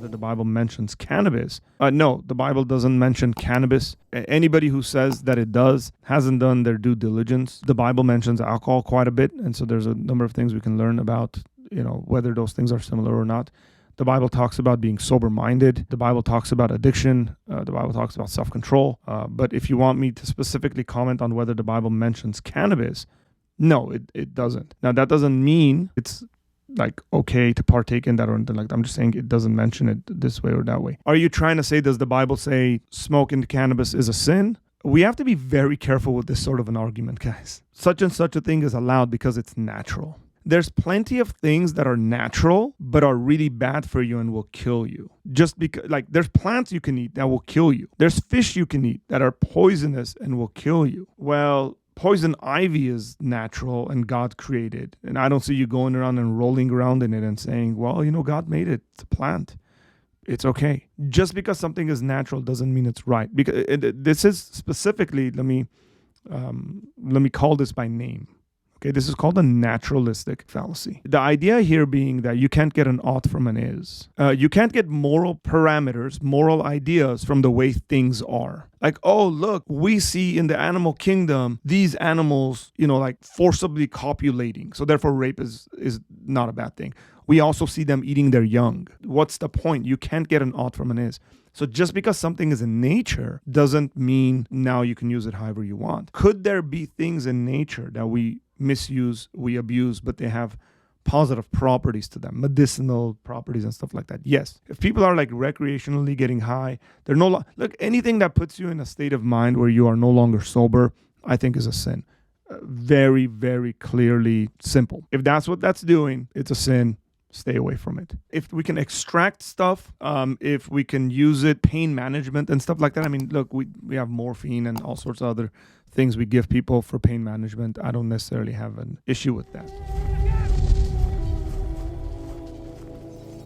whether the Bible mentions cannabis. No, the Bible doesn't mention cannabis. Anybody who says that it does hasn't done their due diligence. The Bible mentions alcohol quite a bit, and so there's a number of things we can learn about, whether those things are similar or not. The Bible talks about being sober-minded. The Bible talks about addiction. The Bible talks about self-control. But if you want me to specifically comment on whether the Bible mentions cannabis, no, it doesn't. Now, that doesn't mean it's like okay to partake in that or anything like that. I'm just saying it doesn't mention it this way or that way. Are you trying to say, does the Bible say smoking cannabis is a sin? We have to be very careful with this sort of an argument, guys. Such and such a thing is allowed because it's natural. There's plenty of things that are natural but are really bad for you and will kill you. Just because, like, there's plants you can eat that will kill you. There's fish you can eat that are poisonous and will kill you. Well, poison ivy is natural and God created. And I don't see you going around and rolling around in it and saying, well, God made it. It's a plant. It's okay. Just because something is natural doesn't mean it's right. Because this is specifically, let me call this by name. Okay, this is called a naturalistic fallacy. The idea here being that you can't get an ought from an is. You can't get moral parameters, moral ideas from the way things are. Like, oh, look, we see in the animal kingdom, these animals, like forcibly copulating. So therefore rape is not a bad thing. We also see them eating their young. What's the point? You can't get an ought from an is. So just because something is in nature doesn't mean now you can use it however you want. Could there be things in nature that we misuse, we abuse, but they have positive properties to them, medicinal properties and stuff like that? Yes. If people are like recreationally getting high, they're look, anything that puts you in a state of mind where you are no longer sober, I think is a sin. Very, very clearly simple. If that's what that's doing, it's a sin. Stay away from it. If we can extract stuff, if we can use it, pain management and stuff like that. I mean, look, we have morphine and all sorts of other things we give people for pain management. I don't necessarily have an issue with that.